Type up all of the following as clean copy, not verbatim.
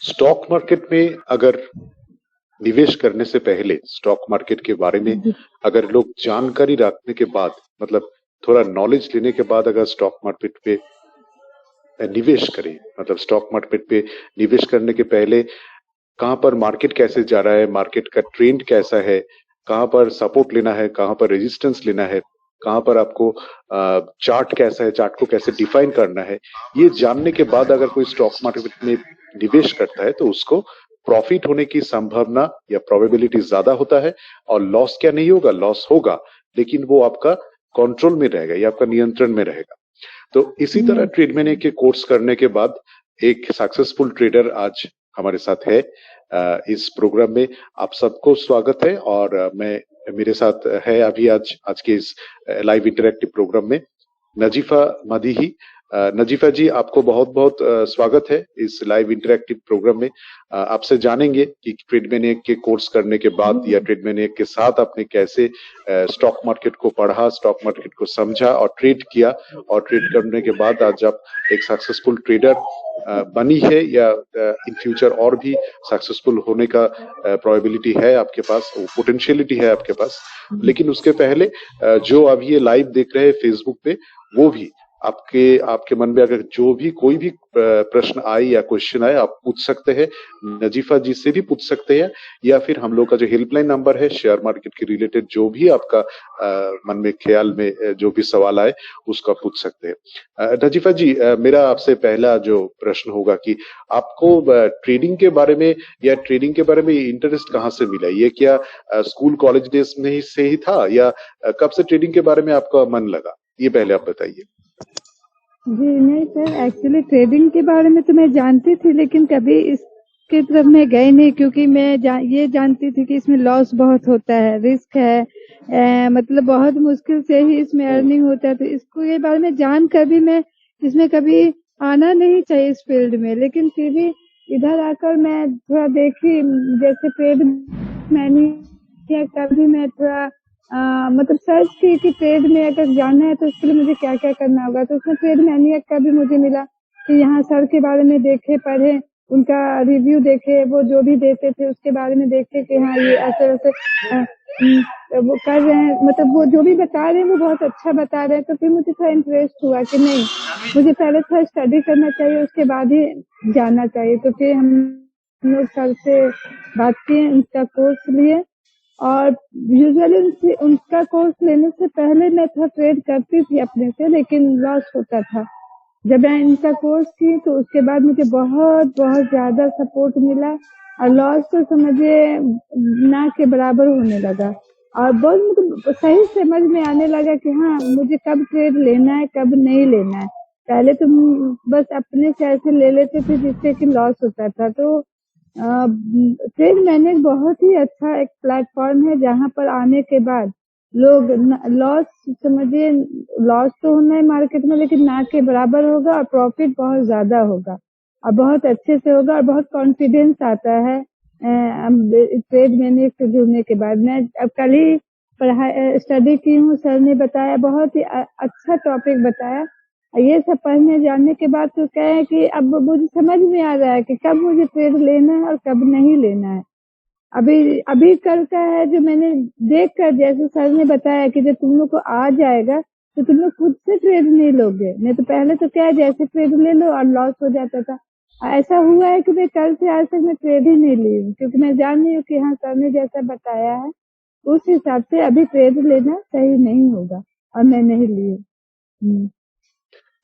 Stock market में अगर निवेश करने से पहले स्टॉक मार्केट के बारे में अगर लोग जानकारी रखने के बाद, मतलब थोड़ा नॉलेज लेने के बाद अगर स्टॉक मार्केट पे निवेश करें, मतलब स्टॉक मार्केट पे निवेश करने के पहले कहाँ पर मार्केट कैसे जा रहा है, मार्केट का ट्रेंड कैसा है, कहाँ पर सपोर्ट लेना है, कहाँ पर रेजिस्टेंस लेना है, कहाँ पर आपको चार्ट कैसा है, चार्ट को कैसे डिफाइन करना है, ये जानने के बाद अगर कोई स्टॉक मार्केट में निवेश करता है तो उसको प्रॉफिट होने की संभावना या प्रोबेबिलिटी ज्यादा होता है। और लॉस क्या नहीं होगा, लॉस होगा लेकिन वो आपका कंट्रोल में रहेगा या आपका नियंत्रण में रहेगा। तो इसी तरह ट्रेडमैन के कोर्स करने के बाद एक सक्सेसफुल ट्रेडर आज हमारे साथ है। इस प्रोग्राम में आप सबको स्वागत है। और मैं मेरे साथ है अभी आज के इस लाइव इंटरेक्टिव प्रोग्राम में नजीफा मदीही। नजीफा जी, आपको बहुत बहुत स्वागत है इस लाइव इंटरेक्टिव प्रोग्राम में। आपसे जानेंगे कि ट्रेडमैन के कोर्स करने के बाद या ट्रेडमैन के साथ आपने कैसे स्टॉक मार्केट को पढ़ा, स्टॉक मार्केट को समझा और ट्रेड किया, और ट्रेड करने के बाद आज आप एक सक्सेसफुल ट्रेडर बनी है या इन फ्यूचर और भी सक्सेसफुल होने का प्रोबेबिलिटी है आपके पास, पोटेंशियलिटी है आपके पास। लेकिन उसके पहले जो अभी ये लाइव देख रहे हैं फेसबुक पे, वो भी आपके मन में अगर जो भी कोई भी प्रश्न आए या क्वेश्चन आए, आप पूछ सकते हैं, नजीफा जी से भी पूछ सकते हैं, या फिर हम लोग का जो हेल्पलाइन नंबर है शेयर मार्केट के रिलेटेड जो भी आपका मन में ख्याल में जो भी सवाल आए उसका पूछ सकते हैं। नजीफा जी, मेरा आपसे पहला जो प्रश्न होगा कि आपको ट्रेडिंग के बारे में या ट्रेडिंग के बारे में इंटरेस्ट कहाँ से मिला? ये क्या स्कूल कॉलेज डेज में ही से ही था, या कब से ट्रेडिंग के बारे में आपका मन लगा? ये पहले आप बताइए। जी नहीं सर, एक्चुअली ट्रेडिंग के बारे में तो मैं जानती थी, लेकिन कभी इसके तरफ मैं गई नहीं, क्योंकि मैं ये जानती थी कि इसमें लॉस बहुत होता है, रिस्क है, मतलब बहुत मुश्किल से ही इसमें अर्निंग होता है। तो इसको ये बारे में जान कर भी मैं इसमें कभी आना नहीं चाहिए इस फील्ड में, लेकिन फिर भी इधर आकर मैं थोड़ा देखी, जैसे ट्रेड मैंने कभी मैं थोड़ा मतलब सर्च की कि ट्रेड में अगर जाना है तो उसके लिए मुझे क्या क्या करना होगा। तो उसमें ट्रेड मैनियक का भी मुझे मिला कि यहाँ सर के बारे में देखे, पढ़े, उनका रिव्यू देखे, वो जो भी देते थे उसके बारे में देखे कि हाँ ये ऐसे ऐसे वो कर रहे हैं, मतलब वो जो भी बता रहे हैं वो बहुत अच्छा बता रहे हैं। तो फिर मुझे थोड़ा इंटरेस्ट हुआ कि नहीं, मुझे पहले थोड़ा स्टडी करना चाहिए, उसके बाद ही जाना चाहिए। तो फिर हम लोग सर से बात किए, उनका कोर्स लिए, और यूजुअली उनका कोर्स लेने से पहले मैं थोड़ा ट्रेड करती थी अपने से, लेकिन लॉस होता था। जब मैं इनका कोर्स की तो उसके बाद मुझे बहुत बहुत ज्यादा सपोर्ट मिला, और लॉस तो समझिए ना के बराबर होने लगा, और बहुत मतलब सही समझ में आने लगा कि हाँ मुझे कब ट्रेड लेना है, कब नहीं लेना है। पहले तो बस अपने से ऐसे ले लेते थे जिससे कि लॉस होता था। तो ट्रेड मैनेज बहुत ही अच्छा एक प्लेटफॉर्म है, जहाँ पर आने के बाद लोग लॉस, समझिए लॉस तो होना है मार्केट में, लेकिन ना के बराबर होगा, और प्रॉफिट बहुत ज्यादा होगा और बहुत अच्छे से होगा, और बहुत कॉन्फिडेंस आता है ट्रेड मैनेज से जुड़ने के बाद। मैं अब कल ही पढ़ाई स्टडी की हूँ, सर ने बताया, बहुत ही अच्छा टॉपिक बताया। ये सब पढ़ने जानने के बाद तो क्या है कि अब मुझे समझ में आ रहा है कि कब मुझे ट्रेड लेना है और कब नहीं लेना है। अभी अभी कल का है जो मैंने देख कर, जैसे सर ने बताया कि जब तुम लोग को आ जाएगा तो तुम लोग खुद से ट्रेड नहीं लोगे, नहीं तो पहले तो क्या है जैसे ट्रेड ले लो और लॉस हो जाता था। ऐसा हुआ है कि मैं कल से आज तक मैं ट्रेड ही नहीं ली हूँ, क्योंकि मैं जान रही हूँ कि हाँ सर ने जैसा बताया है उस हिसाब से अभी ट्रेड लेना सही नहीं होगा, और मैं नहीं ली हूँ।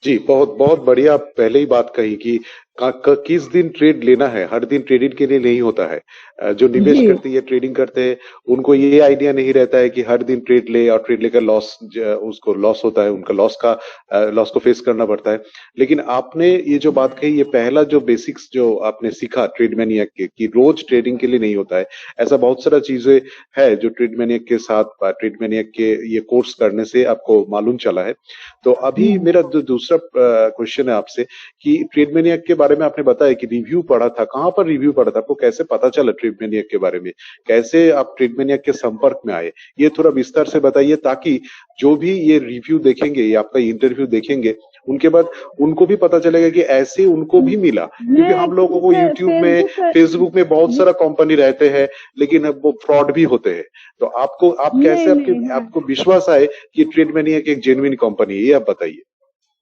जी, बहुत बहुत बढ़िया। आप पहले ही बात कही कि किस दिन ट्रेड लेना है, हर दिन ट्रेडिंग के लिए नहीं होता है। जो निवेश करते हैं, ट्रेडिंग करते हैं, उनको ये आइडिया नहीं रहता है कि हर दिन ट्रेड ले, और ट्रेड लेकर लॉस, उसको लॉस होता है, उनका लॉस को फेस करना पड़ता है। लेकिन आपने ये जो बात कही, ये पहला जो बेसिक्स जो आपने सीखा ट्रेड मैनियक के, कि रोज ट्रेडिंग के लिए नहीं होता है। ऐसा बहुत सारा चीजें है जो ट्रेड मैनियक के साथ, ट्रेड मैनियक के ये कोर्स करने से आपको मालूम चला है। तो अभी मेरा जो दूसरा क्वेश्चन है आपसे कि ट्रेड मैनियक के बारे बारे में आपने बताया कि रिव्यू पढ़ा था, कहाँ पर रिव्यू पढ़ा था, आपको कैसे पता चला ट्रेडमेनिया के बारे में, कैसे आप ट्रेडमेनिया के संपर्क में आए, ये थोड़ा विस्तार से बताइए, ताकि जो भी ये रिव्यू देखेंगे या आपका इंटरव्यू देखेंगे उनके बाद उनको भी पता चलेगा कि ऐसे उनको भी मिला। क्योंकि हम लोगों को यूट्यूब में, फेसबुक में बहुत सारा कंपनी रहते हैं, लेकिन वो फ्रॉड भी होते हैं। तो आप कैसे आपको विश्वास आए कि ट्रेडमेनिया एक जेन्युइन कंपनी है, ये आप बताइए।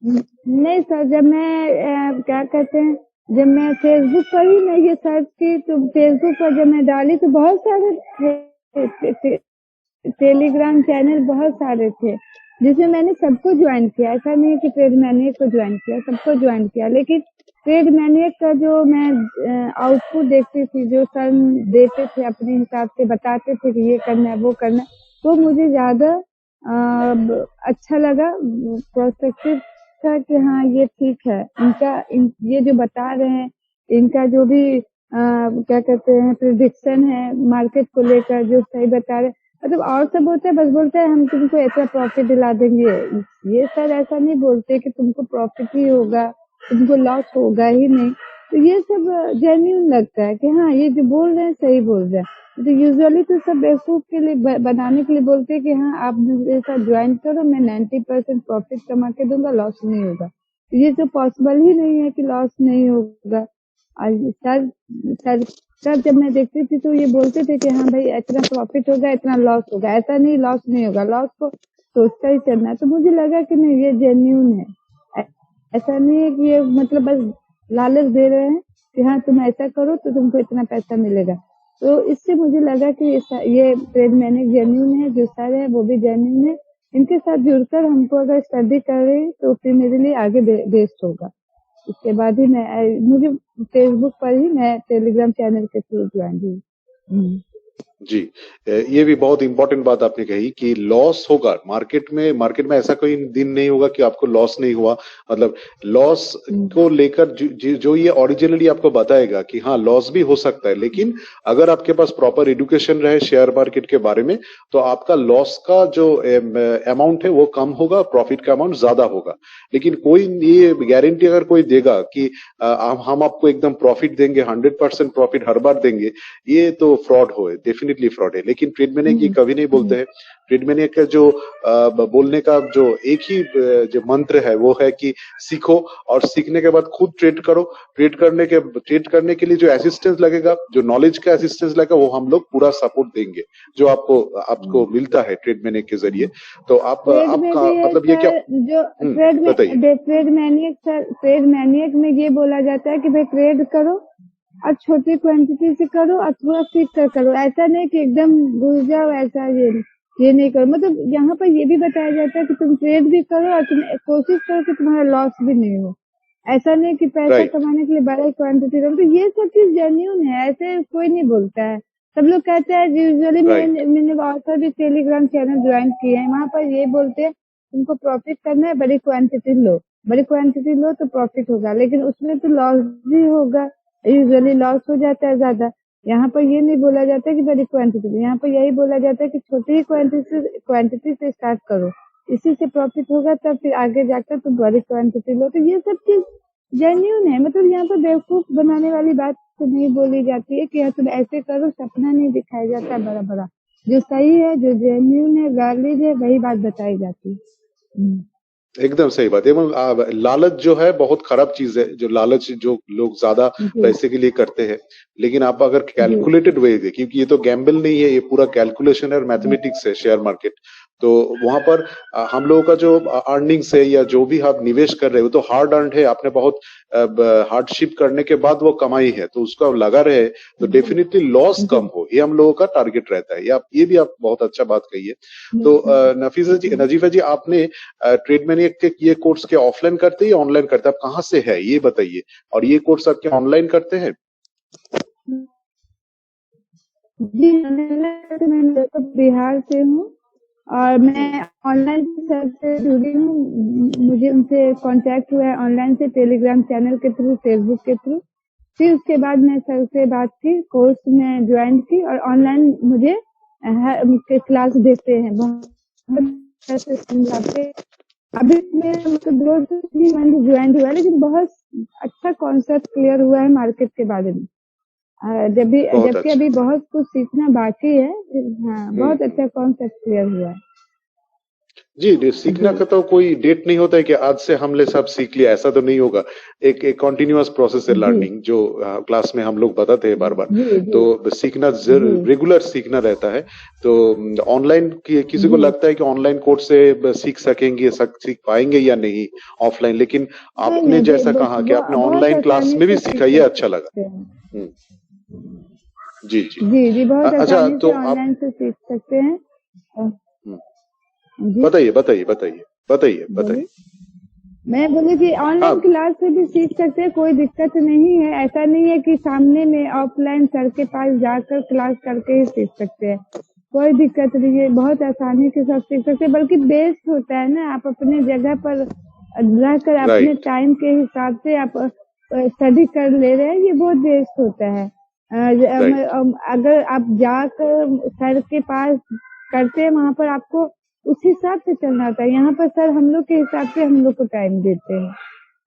नहीं सर, जब मैं क्या कहते हैं, जब मैं फेसबुक पर ही मैं ये सर्च की, तो फेसबुक पर जब मैं डाली तो बहुत सारे टेलीग्राम चैनल बहुत सारे थे, जिसमें मैंने सबको ज्वाइन किया। ऐसा नहीं है कि ट्रेड मैनिएक को ज्वाइन किया, सबको ज्वाइन किया। लेकिन ट्रेड मैनिएक का जो मैं आउटपुट देखती थी, जो सर देते थे अपने हिसाब से, बताते थे कि ये करना है वो करना है, वो मुझे ज्यादा अच्छा लगा, प्रोस्पेक्टिव था कि हाँ ये ठीक है। ये जो बता रहे हैं, इनका जो भी क्या कहते हैं प्रेडिक्शन है मार्केट को लेकर, जो सही बता रहे, मतलब और सब बोलते हैं, बस बोलते हैं हम तुमको ऐसा प्रॉफिट दिला देंगे। ये सर ऐसा नहीं बोलते कि तुमको प्रॉफिट ही होगा, तुमको लॉस होगा ही नहीं। तो ये सब जेन्युइन लगता है कि हाँ ये जो बोल रहे हैं सही बोल रहे हैं। तो यूजुअली तो सब बेवकूफ के लिए बनाने के लिए बोलते हैं कि हाँ आप मेरे साथ ज्वाइन करो, मैं 90% प्रॉफिट कमा के दूंगा, लॉस नहीं होगा। तो ये तो पॉसिबल ही नहीं है कि लॉस नहीं होगा। सर सर सर जब मैं देखती थी तो ये बोलते थे कि हाँ भाई इतना प्रॉफिट होगा, इतना लॉस होगा, ऐसा नहीं लॉस नहीं होगा, लॉस को सोचता ही चलना है। तो मुझे लगा कि नहीं ये जेन्युइन है, ऐसा नहीं है कि ये मतलब बस लालच दे रहे हैं कि हाँ तुम ऐसा करो तो तुमको इतना पैसा मिलेगा। तो इससे मुझे लगा कि ये ट्रेड मैनिएक जेन्युइन है, जो सर है वो भी जेन्युइन है। इनके साथ जुड़कर हमको अगर स्टडी कर रहे हैं तो फिर मेरे लिए आगे बेस्ट होगा। उसके बाद ही मुझे फेसबुक पर ही मैं टेलीग्राम चैनल के थ्रू ज्वाइन हुई। जी, ये भी बहुत इंपॉर्टेंट बात आपने कही कि लॉस होगा मार्केट में ऐसा कोई दिन नहीं होगा कि आपको लॉस नहीं हुआ। मतलब लॉस को लेकर जो ये ओरिजिनली आपको बताएगा कि हाँ लॉस भी हो सकता है, लेकिन अगर आपके पास प्रॉपर एजुकेशन रहे शेयर मार्केट के बारे में, तो आपका लॉस का जो अमाउंट है वो कम होगा, प्रॉफिट का अमाउंट ज्यादा होगा। लेकिन कोई ये गारंटी अगर कोई देगा कि हम आपको एकदम प्रॉफिट देंगे, 100% प्रॉफिट हर बार देंगे, ये तो फ्रॉड हो, डेफिनेटली फ्रॉड है। लेकिन ट्रेड मैनिएक ये कभी नहीं बोलते हैं। ट्रेड मैनिएक का जो बोलने का जो एक ही जो मंत्र है वो है कि सीखो, और सीखने के बाद खुद ट्रेड करो। ट्रेड करने के लिए जो असिस्टेंस लगेगा, जो नॉलेज का असिस्टेंस लगेगा, वो हम लोग पूरा सपोर्ट देंगे, जो आपको मिलता है ट्रेड मैनिएक के जरिए। तो आपका मतलब ये क्या जो ट्रेड मैनिएक में ये बोला जाता है कि भाई ट्रेड करो और छोटी क्वांटिटी से करो और थोड़ा सीख कर करो। ऐसा नहीं कि एकदम घुस जाओ, ऐसा ये नहीं करो। मतलब यहाँ पर ये भी बताया जाता है कि तुम ट्रेड भी करो और तुम कोशिश करो कि तुम्हारा लॉस भी नहीं हो। ऐसा नहीं कि पैसा कमाने के लिए बड़ा क्वांटिटी करो। तो ये सब चीज जेन्युइन है, ऐसे कोई नहीं बोलता है। सब लोग कहते हैं, यूजुअली मैंने बहुत सारे टेलीग्राम चैनल ज्वाइन किए हैं, वहाँ पर ये बोलते हैं तुमको प्रॉफिट करना है, बड़ी क्वांटिटी लो तो प्रॉफिट होगा, लेकिन उसमें तो लॉस भी होगा, यूजुअली लॉस हो जाता है ज्यादा। यहाँ पर ये नहीं बोला जाता कि बड़ी क्वांटिटी, यहाँ पर यही बोला जाता है कि छोटी ही क्वांटिटी से स्टार्ट करो, इसी से प्रॉफिट होगा, तब फिर आगे जाकर तुम बड़ी क्वांटिटी लो। तो ये सब चीज जेन्युइन है। मतलब यहाँ पर बेवकूफ बनाने वाली बात तो नहीं बोली जाती है कि तुम ऐसे करो, सपना नहीं दिखाया जाता है बड़ा बड़ा। जो सही है, जो जेन्युइन है, वैलिड है, वही बात बताई जाती है। एकदम सही बात है। एवं लालच जो है बहुत खराब चीज है, जो लालच जो लोग ज्यादा पैसे के लिए करते हैं। लेकिन आप अगर कैलकुलेटेड वे देखिए, क्योंकि ये तो गैम्बल नहीं है, ये पूरा कैलकुलेशन है और मैथमेटिक्स है शेयर मार्केट। तो वहां पर हम लोगों का जो अर्निंग्स है या जो भी आप निवेश कर रहे हो तो हार्ड अर्न है, आपने बहुत हार्डशिप करने के बाद वो कमाई है, तो उसको आप लगा रहे हैं तो डेफिनेटली लॉस कम हो, ये हम लोगों का टारगेट रहता है। ये भी आप बहुत अच्छा बात कही है। तो नजीफा जी, आपने ट्रेड मैनिएक के ये कोर्स के ऑफलाइन करते हैं या ऑनलाइन करते हैं? आप कहाँ से है ये बताइए, और ये कोर्स आप क्या ऑनलाइन करते हैं? जी, मैं तो बिहार से हूँ और मैं ऑनलाइन सर से जुड़ी हूँ। मुझे उनसे कांटेक्ट हुआ है ऑनलाइन से, टेलीग्राम चैनल के थ्रू, फेसबुक के थ्रू। फिर उसके बाद मैं सर से बात की, कोर्स में ज्वाइन की और ऑनलाइन मुझे क्लास देते हैं बहुत। अभी मेरा मतलब 2 से 3 मंथ ज्वाइन हुआ, लेकिन बहुत अच्छा कॉन्सेप्ट क्लियर हुआ है मार्केट के बारे में। बहुत जबकि अच्छा। अभी बहुत कुछ सीखना बाकी है। हाँ, बहुत हम्म। अच्छा कॉन्सेप्ट क्लियर हुआ है। जी, सीखना जी का तो कोई डेट नहीं होता है कि आज से हमने सब सीख लिया, ऐसा तो नहीं होगा। एक कंटिन्यूअस प्रोसेस है जी लर्निंग, जो क्लास में हम लोग बताते हैं बार बार। जी जी तो सीखना जी रेगुलर सीखना रहता है। तो ऑनलाइन किसी को जी। लगता है कि ऑनलाइन कोर्स से सीख सकेंगे, सीख पाएंगे या नहीं ऑफलाइन, लेकिन नहीं आपने नहीं, जैसा कहा कि आपने बहुत ऑनलाइन क्लास आसानी में भी से सीखा, सीख ये अच्छा लगा। सकते हैं। हम्म। जी जी। जी जी, बहुत अच्छा, आसानी तो से आप ऑनलाइन से सीख सकते हैं। अ, हम्म, जी बताइए बताइए बताइए बताइए बताइए। बोलिए। मैं बोली कि ऑनलाइन हाँ। क्लास से भी सीख सकते हैं, कोई दिक्कत नहीं है। ऐसा नहीं है कि सामने में ऑफलाइन सर के पास जाकर क्लास करके ही सीख सकते हैं, कोई दिक्कत नहीं है। बहुत आसानी के साथ सीख सकते हैं, बल्कि बेस्ट होता है ना, आप अपने जगह पर रहकर अपने राइट टाइम के हिसाब से आप स्टडी कर ले रहे हैं, ये बहुत बेस्ट होता है। राइट अगर आप जाकर सर के पास करते हैं, वहाँ पर आपको उस हिसाब से चलना होता है। यहाँ पर सर हम लोग के हिसाब से हम लोग को टाइम देते हैं।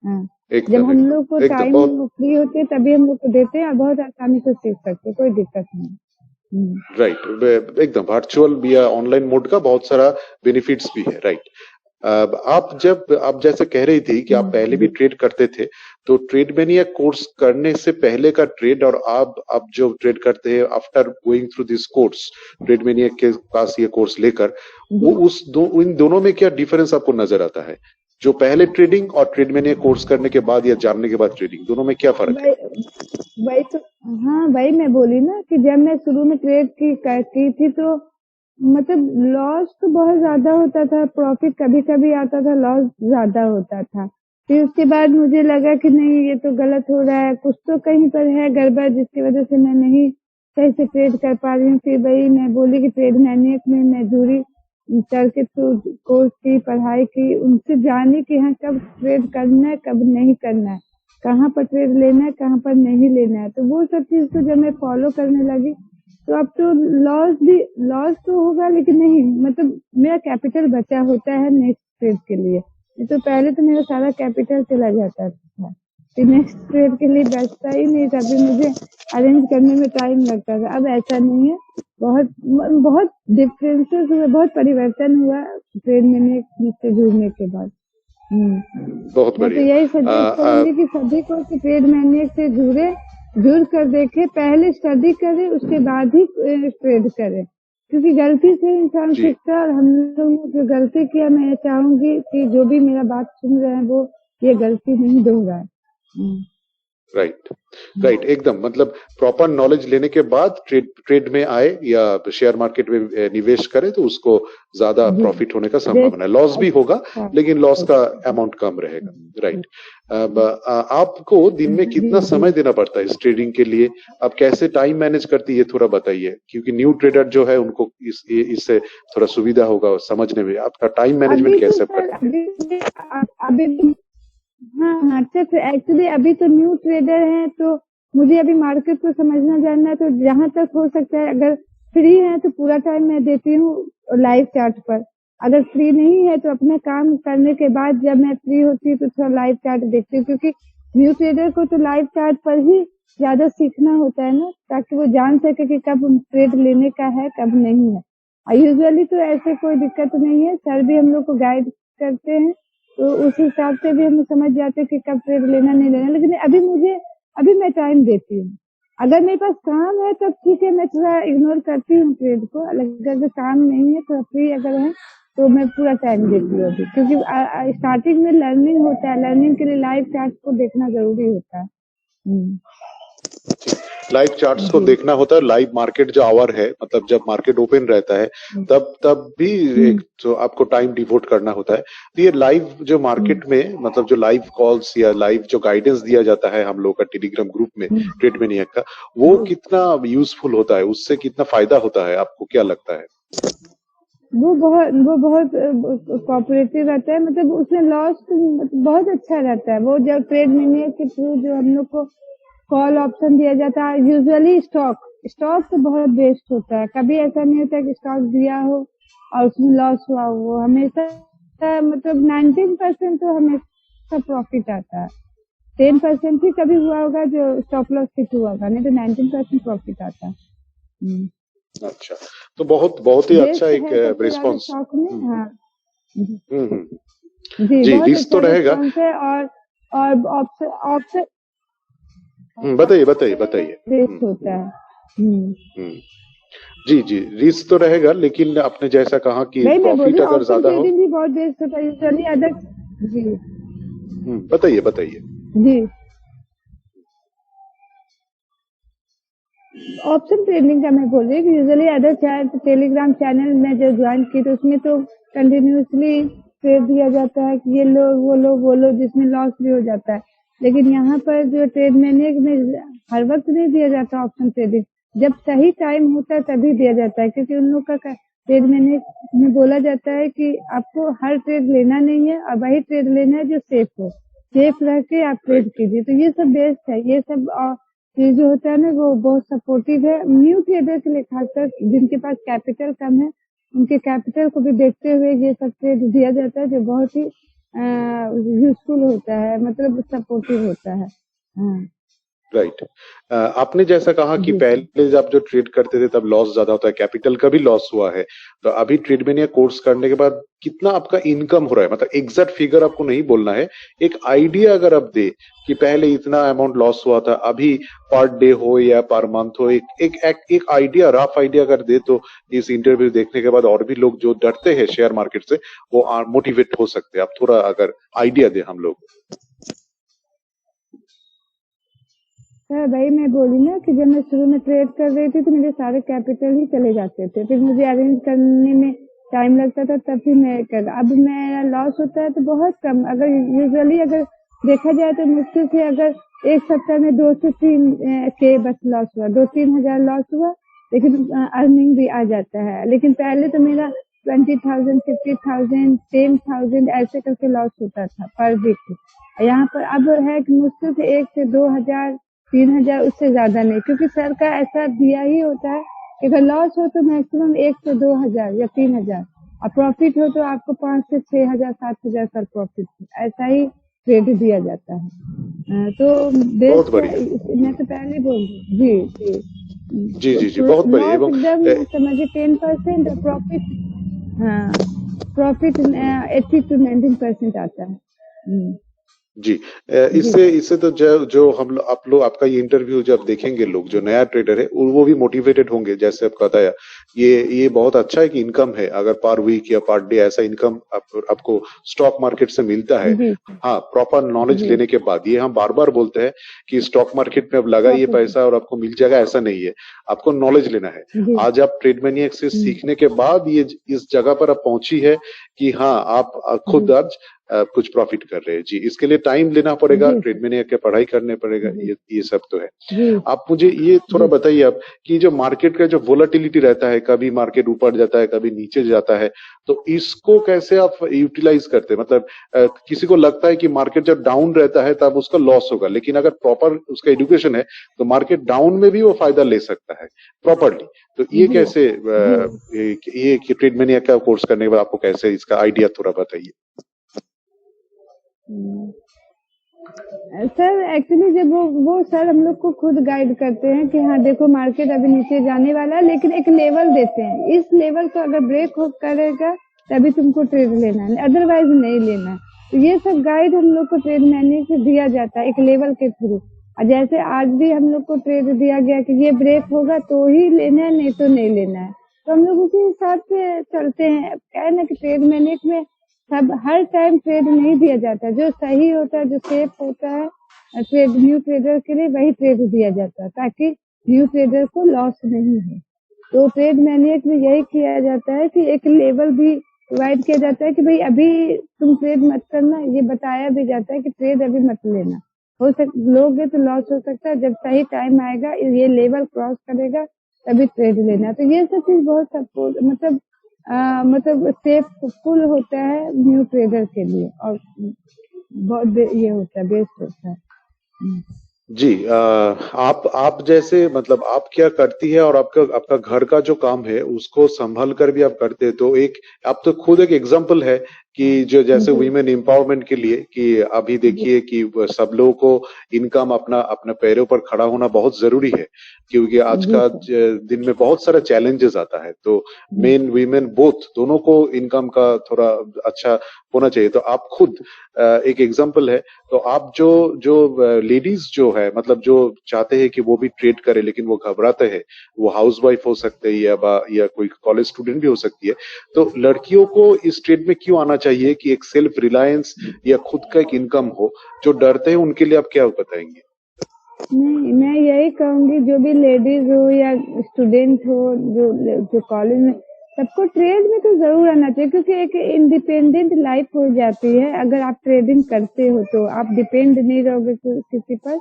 हाँ, जब एकदम हम एकदम लोग को एकदम टाइम बहुत फ्री होते हैं तभी हम लोग को देते हैं, और बहुत आसानी से सीख सकते हैं, कोई दिक्कत नहीं। राइट। एकदम वर्चुअल या ऑनलाइन मोड का बहुत सारा बेनिफिट्स भी है, राइट। आप जैसे कह रही थी कि आप पहले भी जी ट्रेड करते थे, तो ट्रेड मैनिया कोर्स करने से पहले का ट्रेड और आप जो ट्रेड करते हैं after going through this course, trade mania के पास ये कोर्स लेकर, वो जी। इन दोनों में क्या डिफरेंस आपको नजर आता है? जो पहले ट्रेडिंग और ट्रेड मैनिया कोर्स करने के बाद या जानने के बाद ट्रेडिंग, दोनों में क्या फर्क है? वही वही तो, हाँ वही मैं बोली ना कि जब मैं शुरू में ट्रेड की थी तो मतलब लॉस तो बहुत ज्यादा होता था, प्रॉफिट कभी कभी आता था, लॉस ज्यादा होता था। फिर उसके बाद मुझे लगा कि नहीं, ये तो गलत हो रहा है, कुछ तो कहीं पर है गड़बड़, जिसकी वजह से मैं नहीं सही से ट्रेड कर पा रही हूँ। फिर वही मैं बोली कि ट्रेड मैनेज में मैं जुड़ी, सर के थ्रू कोर्स की, पढ़ाई की, उनसे जानी कि हाँ कब ट्रेड करना है कब नहीं करना है, कहाँ पर ट्रेड लेना है कहाँ पर नहीं लेना है। तो वो सब चीज तो जब मैं फॉलो करने लगी तो अब तो लॉस तो होगा, लेकिन नहीं, मतलब मेरा कैपिटल बचा होता है नेक्स्ट ट्रेड के लिए। नहीं तो पहले तो मेरा सारा कैपिटल चला जाता था, फिर नेक्स्ट ट्रेड के लिए बचता ही नहीं था, फिर मुझे अरेंज करने में टाइम लगता था। अब ऐसा नहीं है, बहुत बहुत डिफरेंसेस हुए, बहुत परिवर्तन हुआ ट्रेड में मुझसे जुड़ने के बाद। बहुत मैं तो बढ़िया। यही आ, सजेस्ट आ, करूंगी कि सभी को कि ट्रेड मैनेज से जुड़ कर देखे, पहले स्टडी करे उसके बाद ही ट्रेड करे, क्योंकि गलती से इंसान जी सीखता है। और हम लोग ने जो गलती किया, मैं ये चाहूंगी कि जो भी मेरा बात सुन रहे हैं वो ये गलती नहीं दोहराए। राइट राइट, एकदम मतलब प्रॉपर नॉलेज लेने के बाद ट्रेड में आए या शेयर मार्केट में निवेश करे तो उसको ज्यादा जी प्रॉफिट होने का बेस्ट। संभावना है। लॉस भी होगा, अच्छा। लेकिन लॉस का अमाउंट कम रहेगा, राइट। अब आपको दिन में जी कितना जी। समय देना पड़ता है इस ट्रेडिंग के लिए? आप कैसे टाइम मैनेज करती है, थोड़ा बताइए, क्योंकि न्यू ट्रेडर जो है उनको इससे थोड़ा सुविधा होगा समझने में। आपका टाइम मैनेजमेंट अभी तो कैसे सर, करती है? अभी तो हाँ हाँ, अच्छा तो एक्चुअली अभी तो न्यू ट्रेडर हैं, तो मुझे अभी मार्केट को समझना जानना है। तो जहाँ तक हो सकता है, अगर फ्री है तो पूरा टाइम मैं देती हूँ लाइव चार्ट पर। अगर फ्री नहीं है तो अपना काम करने के बाद जब मैं फ्री होती हूँ तो थोड़ा लाइव चार्ट देखती हूँ, क्योंकि न्यू ट्रेडर को तो लाइव चार्ट पर ही ज्यादा सीखना होता है ना, ताकि वो जान सके कि कब ट्रेड लेने का है कब नहीं है। यूजुअली तो ऐसे कोई दिक्कत नहीं है, सर भी हम लोग को गाइड करते हैं, तो उस हिसाब से भी हम समझ जाते हैं कि कब ट्रेड लेना नहीं लेना। लेकिन अभी मैं टाइम देती हूँ। अगर मेरे पास काम है तब ठीक है, मैं थोड़ा इग्नोर करती हूँ ट्रेड को। अगर काम नहीं है तो फ्री अगर है तो मैं पूरा टाइम देती हूँ अभी, क्योंकि स्टार्टिंग में लर्निंग होता है, लर्निंग के लिए लाइव चार्ट को देखना जरूरी होता है। लाइव चार्ट्स को जी देखना होता है, लाइव मार्केट जो आवर है, मतलब जब मार्केट ओपन रहता है तब भी एक तो आपको टाइम डिवोट करना होता है। तो ये लाइव जो मार्केट में, मतलब जो लाइव कॉल्स या लाइव जो गाइडेंस दिया जाता है हम लोग का टेलीग्राम ग्रुप में ट्रेड मैनिया का, वो कितना यूजफुल होता है? उससे कितना फायदा होता है, आपको क्या लगता है? वो बहुत कोऑपरेटिव रहता है, मतलब उसमें लॉस बहुत अच्छा रहता है। वो जब ट्रेड मैनेजर के थ्रू जो हम लोग को कॉल ऑप्शन दिया जाता है, यूजुअली स्टॉक तो बहुत बेस्ट होता है। कभी ऐसा नहीं होता कि स्टॉक दिया हो और उसमें लॉस हुआ हो, वो हमेशा मतलब 19% तो हमेशा प्रॉफिट आता है। 10% ही कभी हुआ होगा जो स्टॉप लॉस हिट हुआ होगा, नहीं तो 19% प्रॉफिट आता है। अच्छा, तो बहुत बहुत ही अच्छा बेस्ट एक है सबसे ज्यादा रिस्पॉन्स। स्टॉक में। हाँ हम्म। जी, जी, बहुत रिस्क तो अच्छा रहेगा। रिस्पॉन्स है। और ऑप्शन ऑप्शन बताइए बताइए बताइए। बेस्ट होता है। हम्म। जी जी, रिस्क तो रहेगा, लेकिन आपने जैसा कहा कि वही मैं बोल प्रॉफिट रही हूँ, अगर ऑप्शन ज्यादा हो। ट्रेडिंग भी बहुत बेस्ट होता है यूजुअली अदर। जी बताइए बताइए। जी, ऑप्शन ट्रेडिंग का मैं बोल रही हूँ कि यूजुअली अदर टेलीग्राम चैनल में जो ज्वाइन की तो उसमें तो कंटिन्यूसली ट्रेड दिया जाता है कि ये लो वो लो जिसमें लॉस भी हो जाता है। लेकिन यहाँ पर जो ट्रेड मैनेज में हर वक्त नहीं दिया जाता ऑप्शन ट्रेडिंग, जब सही टाइम होता है तभी दिया जाता है, क्योंकि उन लोग का ट्रेड मैनेज में बोला जाता है कि आपको हर ट्रेड लेना नहीं है और वही ट्रेड लेना है जो सेफ हो, सेफ रह के आप ट्रेड कीजिए। तो ये सब बेस्ट है। ये सब ये जो होता है ना वो बहुत सपोर्टिव है न्यू ट्रेडर के लिए, खासकर जिनके पास कैपिटल कम है उनके कैपिटल को भी देखते हुए ये सब ट्रेड दिया जाता है, जो बहुत ही यूजफुल होता है, मतलब सपोर्टिव होता है। हाँ राइट। आपने जैसा कहा कि जी पहले जब जो ट्रेड करते थे तब लॉस ज्यादा होता है, कैपिटल का भी लॉस हुआ है, तो अभी ट्रेडमेनिया कोर्स करने के बाद कितना आपका इनकम हो रहा है? मतलब एग्जैक्ट फिगर आपको नहीं बोलना है, एक आइडिया अगर आप दे कि पहले इतना अमाउंट लॉस हुआ था, अभी पर डे हो या पर मंथ हो, एक आइडिया, रफ आइडिया अगर दे तो इस इंटरव्यू देखने के बाद और भी लोग जो डरते हैं शेयर मार्केट से वो मोटिवेट हो सकते हैं। आप थोड़ा अगर आइडिया दे हम लोग। सर, वही मैं बोली ना कि जब मैं शुरू में ट्रेड कर रही थी तो मेरे सारे कैपिटल ही चले जाते थे, फिर मुझे अरेंज करने में टाइम लगता था, तब फिर मैं कर। अब मेरा लॉस होता है तो बहुत कम, अगर यूजुअली अगर देखा जाए तो मुश्किल से अगर एक सप्ताह में 2 से 3 के बस लॉस हुआ, 2-3 हजार लॉस हुआ, लेकिन अर्निंग भी आ जाता है। लेकिन पहले तो मेरा 20,000, 50,000, 10,000 ऐसे करके लॉस होता था पर वीक। यहाँ पर अब है कि मुश्किल से 1 से 2 हजार, 3 हजार, उससे ज्यादा नहीं, क्योंकि सर का ऐसा दिया ही होता है कि अगर लॉस हो तो मैक्सिमम 1 से 2 हजार या 3 हजार, और प्रॉफिट हो तो आपको 5 से 6 हजार, 7 हजार सर प्रॉफिट, ऐसा ही ट्रेड दिया जाता है। तो बहुत बेस्ट है। बढ़िया। मैं तो पहले बोल रही जी जी जी, जी जी, बहुत बढ़िया। लॉस एवं एकदम समझिए 10% और प्रॉफिट, हाँ प्रॉफिट 80 to 19% आता है। जी, जी इससे इससे तो जो हम लोग आप लोग आपका ये इंटरव्यू जब देखेंगे लोग, जो नया ट्रेडर है वो भी मोटिवेटेड होंगे। जैसे आपका बताया, ये बहुत अच्छा है कि इनकम है, अगर पर वीक या पर डे ऐसा इनकम आपको स्टॉक मार्केट से मिलता है। जी हाँ, प्रॉपर नॉलेज जी लेने के बाद। ये हम बार बार बोलते हैं कि स्टॉक मार्केट में अब लगाइए प्रॉफिट पैसा और आपको मिल जाएगा, ऐसा नहीं है। आपको नॉलेज लेना है। जी आज आप ट्रेडमेनिया से सीखने के बाद ये इस जगह पर आप पहुंची है कि हाँ, आप खुद जी आज कुछ प्रॉफिट कर रहे हैं। जी, इसके लिए टाइम लेना पड़ेगा, जी सर ट्रेडमेनिया के पढ़ाई करने पड़ेगा, जी ये सब तो है। जी आप मुझे ये थोड़ा जी बताइए आप कि जो मार्केट का जो वोलेटिलिटी रहता है, कभी मार्केट ऊपर जाता है, कभी नीचे जाता है, तो इसको कैसे आप यूटिलाइज करते हैं? मतलब किसी को लगता है कि मार्केट जब डाउन रहता है तब उसका लॉस होगा, लेकिन अगर प्रॉपर उसका एजुकेशन है तो मार्केट डाउन में भी वो फायदा ले सकता है प्रॉपरली। तो ये जी कैसे जी ये ट्रेडमेनिया का कोर्स करने के बाद आपको कैसे इसका आइडिया थोड़ा बताइए। हम्म। सर एक्चुअली जब वो सर हम लोग को खुद गाइड करते हैं कि हाँ देखो मार्केट अभी नीचे जाने वाला है, लेकिन एक लेवल देते हैं, इस लेवल को अगर ब्रेक हो करेगा तभी तुमको ट्रेड लेना है, अदरवाइज नहीं लेना है। तो ये सब गाइड हम लोग को ट्रेड मैनेज से दिया जाता है एक लेवल के थ्रू। और जैसे आज भी हम लोग को ट्रेड दिया गया कि ये ब्रेक होगा तो ही लेना है, नहीं तो नहीं लेना है, तो हम लोग उसी हिसाब से चलते हैं। क्या है ना कि ट्रेड मैनेज में सब हर टाइम ट्रेड नहीं दिया जाता, जो सही होता है, जो सेफ होता है ट्रेड न्यू ट्रेडर के लिए, वही ट्रेड दिया जाता है ताकि न्यू ट्रेडर को लॉस नहीं हो। तो ट्रेड मैनेज में यही किया जाता है कि एक लेवल भी प्रोवाइड किया जाता है कि भाई अभी तुम ट्रेड मत करना, ये बताया भी जाता है कि ट्रेड अभी मत लेना, लोगे तो लॉस हो सकता है, जब सही टाइम आएगा ये लेवल क्रॉस करेगा तभी ट्रेड लेना। तो ये सब चीज बहुत सपोर्ट मतलब सेफफुल होता है न्यू ट्रेडर के लिए, और बहुत ये होता है, बेस्ट होता है। जी, आप जैसे मतलब आप क्या करती है और आपका आपका घर का जो काम है उसको संभाल कर भी आप करते हैं, तो एक आप तो खुद एक एग्जाम्पल है कि जो जैसे जी, वीमेन एम्पावरमेंट के लिए कि अभी जी, देखिए कि सब लोगों को इनकम अपना अपने पैरों पर खड़ा होना बहुत जरूरी है, क्योंकि आज जी का सर। दिन में बहुत सारा चैलेंजेस आता है। तो हुँ, मेन वीमेन बोथ दोनों को इनकम का थोड़ा अच्छा होना चाहिए। तो आप खुद एक एग्जांपल है। तो आप जो जो लेडीज जो है, मतलब जो चाहते हैं कि वो भी ट्रेड करे लेकिन वो घबराते हैं, वो हाउसवाइफ हो सकते हैं या कोई कॉलेज स्टूडेंट भी हो सकती है। तो लड़कियों को इस ट्रेड में क्यों आना चाहिए कि एक सेल्फ रिलायंस या खुद का एक इनकम हो? जो डरते हैं उनके लिए आप क्या बताएंगे? नहीं, मैं यही कहूँगी जो भी लेडीज़ हो या स्टूडेंट हो जो कॉलेज में सबको ट्रेड में तो ज़रूर आना चाहिए क्योंकि एक इंडिपेंडेंट लाइफ़ हो जाती है अगर आप ट्रेडिंग करते हो तो। आप डिपेंड नहीं रहोगे किसी पर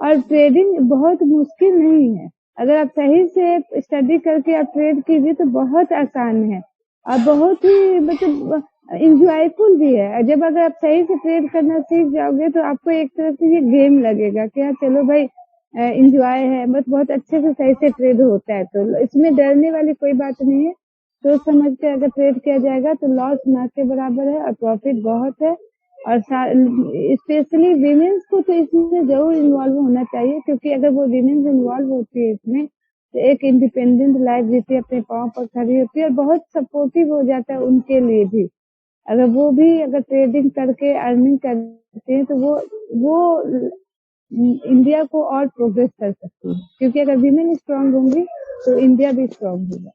और ट्रेडिंग बहुत मुश्किल नहीं है। अगर आप सही से स्टडी करके आप ट्रेड कीजिए तो बहुत आसान है और बहुत ही मतलब एन्जॉयफुल भी है। जब अगर आप सही से ट्रेड करना सीख जाओगे तो आपको एक तरह से ये गेम लगेगा कि हाँ चलो भाई एन्जॉय है, बस बहुत अच्छे से सही से ट्रेड होता है तो इसमें डरने वाली कोई बात नहीं है। सोच समझ के अगर ट्रेड किया जाएगा तो लॉस ना के बराबर है और प्रॉफिट बहुत है और स्पेशली विमेन्स को तो इसमें ज़रूर इन्वॉल्व होना चाहिए क्योंकि अगर वो विमेन्स इन्वॉल्व होती है इसमें तो एक इंडिपेंडेंट लाइफ जीती है, अपने पाँव पर खड़ी होती है और बहुत सपोर्टिव हो जाता है उनके लिए भी। अगर वो भी अगर ट्रेडिंग करके अर्निंग करते हैं तो वो इंडिया को और प्रोग्रेस कर सकती है क्योंकि अगर विमेन स्ट्रांग होंगी तो इंडिया भी स्ट्रांग होगा।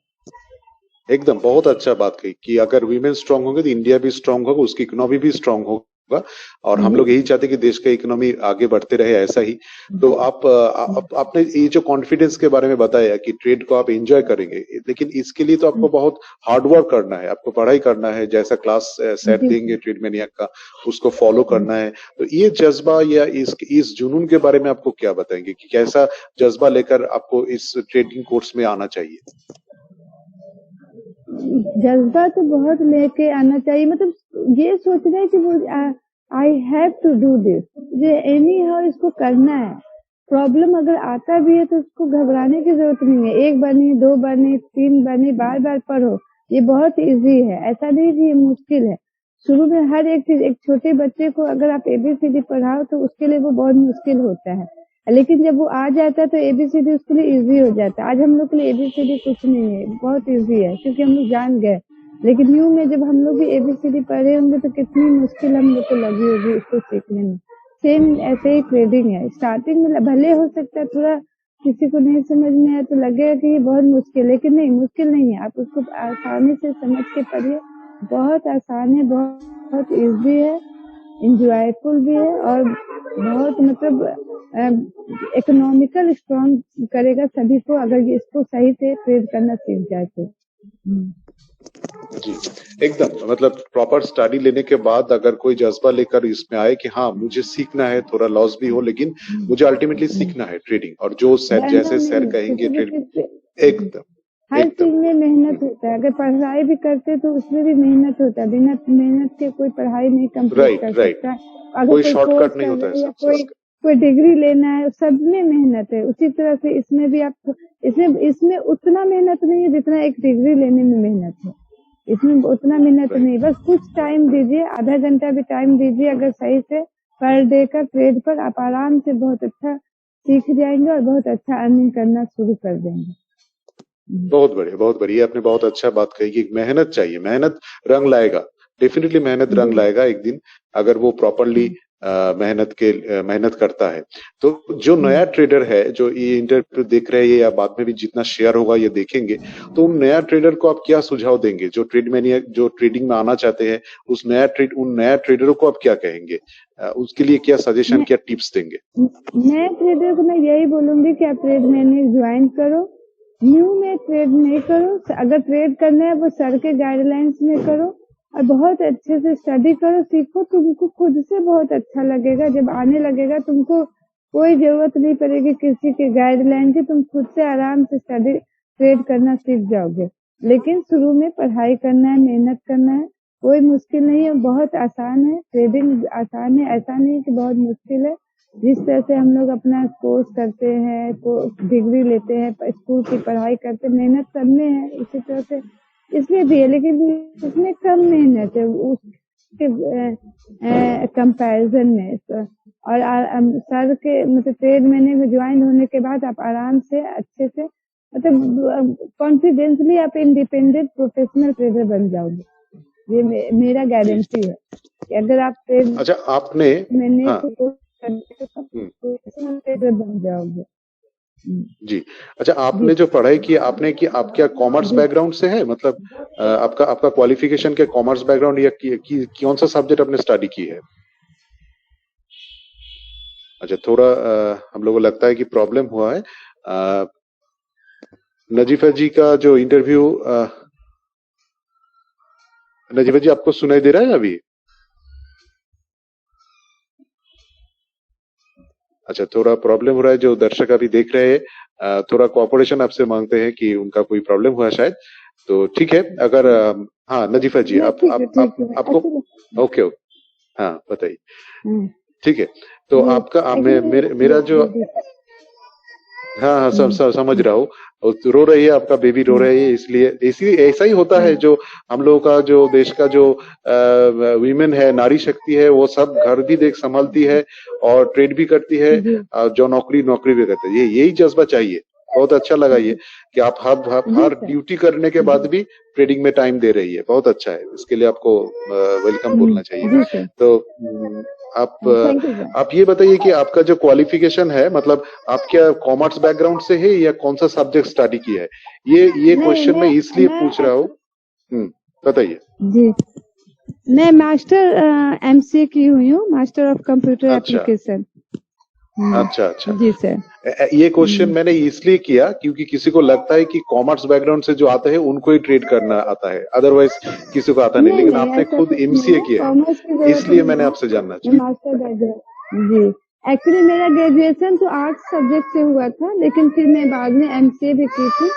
एकदम बहुत अच्छा बात कही कि अगर वीमेन स्ट्रांग होंगे तो इंडिया भी स्ट्रांग होगा, उसकी इकोनॉमी भी स्ट्रांग होगा। और हम जी, लोग यही चाहते हैं कि देश का इकोनॉमी आगे बढ़ते रहे ऐसा ही। तो आपने ये जो कॉन्फिडेंस के बारे में बताया कि ट्रेड को आप एंजॉय करेंगे, लेकिन इसके लिए तो आपको बहुत हार्ड वर्क करना है, आपको पढ़ाई करना है, जैसा क्लास सेट जी देंगे ट्रेड मैनिया का उसको फॉलो करना है। तो ये जज्बा या इस जुनून के बारे में आपको क्या बताएंगे कि कैसा जज्बा लेकर आपको इस ट्रेडिंग कोर्स में आना चाहिए? जज्बा तो बहुत लेके आना चाहिए मतलब ये सोचना है कि वो I have to do this, ये एनी हाउ इसको करना है। प्रॉब्लम अगर आता भी है तो उसको घबराने की जरूरत नहीं है, एक बार नहीं, दो बार नहीं, तीन बार नहीं, बार बार पढ़ो। ये बहुत इजी है, ऐसा नहीं कि ये मुश्किल है। शुरू में हर एक चीज, एक छोटे बच्चे को अगर आप एबीसीडी पढ़ाओ तो उसके लिए वो बहुत मुश्किल होता है, लेकिन जब वो आ जाता है तो एबीसीडी उसके लिए इजी हो जाता है। आज हम लोग के लिए एबीसीडी कुछ नहीं है, बहुत इजी है क्योंकि हम लोग जान गए। लेकिन न्यू में जब हम लोग भी एबीसीडी पढ़े होंगे तो कितनी मुश्किल हम लोग को लगी होगी इसको सीखने में। सेम ऐसे ही ट्रेडिंग है, स्टार्टिंग में भले हो सकता है थोड़ा किसी को नहीं समझ में आया तो लगेगा कि ये बहुत मुश्किल, लेकिन नहीं, मुश्किल नहीं है। आप उसको आसानी से समझ के पढ़िए, बहुत आसान है, बहुत इजी है, इंजॉयफुल भी है और बहुत मतलब इकोनॉमिकल स्ट्रॉन्ग करेगा सभी को अगर ये इसको सही से ट्रेड करना सीख जाए तो। जी, एकदम मतलब प्रॉपर स्टडी लेने के बाद अगर कोई जज़्बा लेकर इसमें आए कि हाँ, मुझे सीखना है, थोड़ा लॉस भी हो लेकिन मुझे अल्टीमेटली सीखना है ट्रेडिंग, और जो सर डरना जैसे सर नहीं कहेंगे किसी भी ट्रेड। चीज से। एकदम, हर एकदम। चीज में मेहनत होता है, अगर पढ़ाई भी करते तो उसमें भी मेहनत होता है, बिना मेहनत के कोई पढ़ाई नहीं कंप्लीट राइट, कर राइट। सकता। अगर कोई कोई कोर्स शॉर्टकट नहीं कर होता है रहे हैं या सक्सेस का। कोई डिग्री लेना है, सब में मेहनत है। उसी तरह से इसमें भी आप इसमें इसमें उतना मेहनत नहीं है जितना एक डिग्री लेने में मेहनत है। इसमें उतना मेहनत नहीं, राइट। बस कुछ टाइम दीजिए, आधा घंटा भी टाइम दीजिए अगर सही से पर डे का ट्रेड पर, आप आराम से बहुत अच्छा सीख जाएंगे और बहुत अच्छा अर्निंग करना शुरू कर देंगे। बहुत बढ़िया, बहुत बढ़िया। ये आपने बहुत अच्छा बात कही कि मेहनत चाहिए, मेहनत रंग लाएगा। डेफिनिटली मेहनत रंग जी लाएगा एक दिन, अगर वो प्रॉपरली मेहनत करता है। तो जो नया ट्रेडर है, जो ये इंटरव्यू देख रहे हैं या बाद में भी जितना शेयर होगा ये देखेंगे, तो उन नया ट्रेडर को आप क्या सुझाव देंगे? जो जो ट्रेडिंग में आना चाहते हैं, उन नया ट्रेडरों को आप क्या कहेंगे? उसके लिए क्या सजेशन, मैं क्या टिप्स देंगे? नए ट्रेडर को मैं यही बोलूंगी कि आप ट्रेड मैनेज ज्वाइन करो। न्यू में ट्रेड नहीं करो, अगर ट्रेड करना है वो सर के गाइडलाइंस में करो और बहुत अच्छे से स्टडी करो, सीखो। तुमको खुद से बहुत अच्छा लगेगा, जब आने लगेगा तुमको कोई जरूरत नहीं पड़ेगी किसी के गाइडलाइन की, तुम खुद से आराम से स्टडी ट्रेड करना सीख जाओगे। लेकिन शुरू में पढ़ाई करना है, मेहनत करना है, कोई मुश्किल नहीं है, बहुत आसान है, ट्रेडिंग आसान है, ऐसा नहीं है कि बहुत मुश्किल है। जिस तरह से हम लोग अपना कोर्स करते हैं, डिग्री लेते हैं, स्कूल की पढ़ाई करते हैं, मेहनत करने हैं, इसी तरह से इसमें भी है, लेकिन इसमें कम मेहनत है। के कंपैरिजन में। और सर के मतलब ट्रेड में ज्वाइन होने के बाद आप आराम से अच्छे से मतलब कॉन्फिडेंसली आप इंडिपेंडेंट प्रोफेशनल ट्रेडर बन जाओगे। ये मेरा गारंटी है कि अगर आप ट्रेड अच्छा आपने हाँ प्रोफेशनल ट्रेडर बन जाओगे। जी। अच्छा आपने जो पढ़ाई की आपने की आप क्या कॉमर्स बैकग्राउंड से है मतलब आपका आपका क्वालिफिकेशन क्या कॉमर्स बैकग्राउंड या कौन सा सब्जेक्ट आपने स्टडी की है? अच्छा थोड़ा हम लोगों को लगता है कि प्रॉब्लम हुआ है। नजीफा जी का जो इंटरव्यू नजीफा जी आपको सुनाई दे रहा है अभी? अच्छा थोड़ा प्रॉब्लम हो रहा है जो दर्शक अभी देख रहे हैं थोड़ा कोऑपरेशन आपसे मांगते हैं कि उनका कोई प्रॉब्लम हुआ शायद। तो ठीक है अगर हाँ नजीफा जी आप आपको ओके हाँ बताइए। ठीक है तो आपका मेरा जो हाँ हाँ समझ रहा हूँ। रो रही है आपका बेबी रो रही है इसलिए ऐसा ही होता है जो हम लोगों का जो देश का जो वीमेन है नारी शक्ति है वो सब घर भी देख संभालती है और ट्रेड भी करती है जो नौकरी भी करते हैं यही जज्बा चाहिए। बहुत अच्छा लगा ये कि आप हर ड्यूटी करने के बाद भी ट्रेडिंग में टाइम दे रही है बहुत अच्छा है इसके लिए आपको वेलकम बोलना चाहिए। तो आप ये बताइए कि आपका जो क्वालिफिकेशन है मतलब आप क्या कॉमर्स बैकग्राउंड से है या कौन सा सब्जेक्ट स्टडी किया है? ये क्वेश्चन मैं इसलिए पूछ रहा हूँ। बताइए। जी मैं मास्टर एमसीए की हुई हूँ मास्टर ऑफ कंप्यूटर एप्लीकेशन। अच्छा जी सर। ये क्वेश्चन मैंने इसलिए किया क्योंकि किसी को लगता है कि कॉमर्स बैकग्राउंड से जो आते हैं उनको ही ट्रेड करना आता है अदरवाइज किसी को आता नहीं लेकिन आपने खुद एमसीए किया है इसलिए मैंने आपसे जानना चाहिए। मास्टर बैकग्राउंड जी एक्चुअली मेरा ग्रेजुएशन तो आर्ट्स सब्जेक्ट से हुआ था लेकिन फिर मैं बाद में एमसीए भी की थी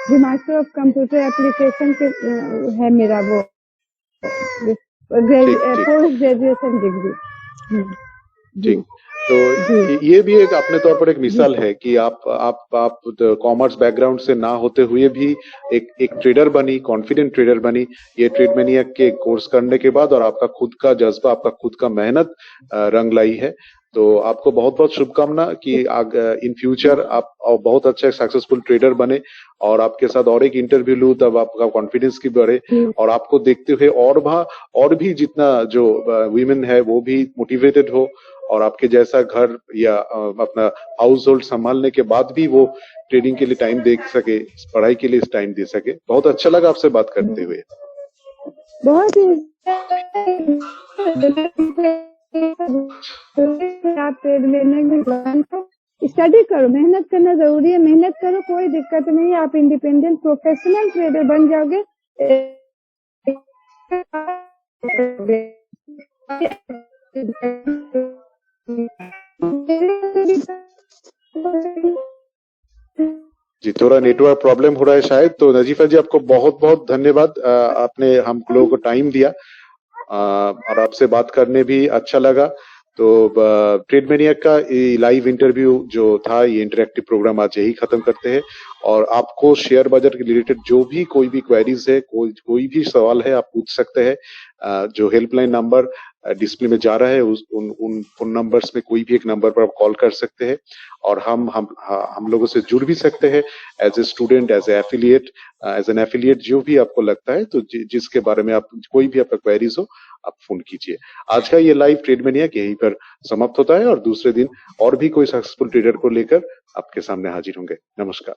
जो मास्टर ऑफ कंप्यूटर एप्लीकेशन के है मेरा वो पोस्ट ग्रेजुएशन डिग्री। जी तो ये भी एक अपने तौर पर एक मिसाल है कि आप कॉमर्स बैकग्राउंड से ना होते हुए भी एक ट्रेडर बनी कॉन्फिडेंट ट्रेडर बनी ये ट्रेड मैनिया के कोर्स करने के बाद और आपका खुद का जज्बा आपका खुद का मेहनत रंग लाई है। तो आपको बहुत बहुत शुभकामना कि इन फ्यूचर आप बहुत अच्छा सक्सेसफुल ट्रेडर बने और आपके साथ और एक इंटरव्यू लूं तब आपका कॉन्फिडेंस की बढ़े और आपको देखते हुए और भी जितना जो वीमेन है वो भी मोटिवेटेड हो और आपके जैसा घर या अपना हाउस होल्ड संभालने के बाद भी वो ट्रेडिंग के लिए टाइम दे सके पढ़ाई के लिए टाइम दे सके। बहुत अच्छा लगा आपसे बात करते हुए। बहुत आप स्टडी करो मेहनत करना जरूरी है मेहनत करो कोई दिक्कत नहीं आप इंडिपेंडेंट प्रोफेशनल ट्रेडर बन जाओगे। जी थोड़ा नेटवर्क प्रॉब्लम हो रहा है शायद। तो नजीफा जी आपको बहुत बहुत धन्यवाद आपने हम लोगों को टाइम दिया और आपसे बात करने भी अच्छा लगा। तो ट्रेड मैनिया का लाइव इंटरव्यू जो था ये इंटरेक्टिव प्रोग्राम आज यही खत्म करते हैं और आपको शेयर बाजार के रिलेटेड जो भी कोई भी क्वेरीज है कोई भी सवाल है आप पूछ सकते हैं। जो हेल्पलाइन नंबर डिस्प्ले में जा रहा है उन नंबर्स में कोई भी एक नंबर पर आप कॉल कर सकते हैं और हम लोगों से जुड़ भी सकते हैं as a student as an affiliate जो भी आपको लगता है तो जिसके बारे में आप कोई भी आपका क्वेरीज हो आप फोन कीजिए। आज का ये लाइव ट्रेड मैनिया यहीं पर समाप्त होता है और दूसरे दिन और भी कोई सक्सेसफुल ट्रेडर को लेकर आपके सामने हाजिर होंगे। नमस्कार।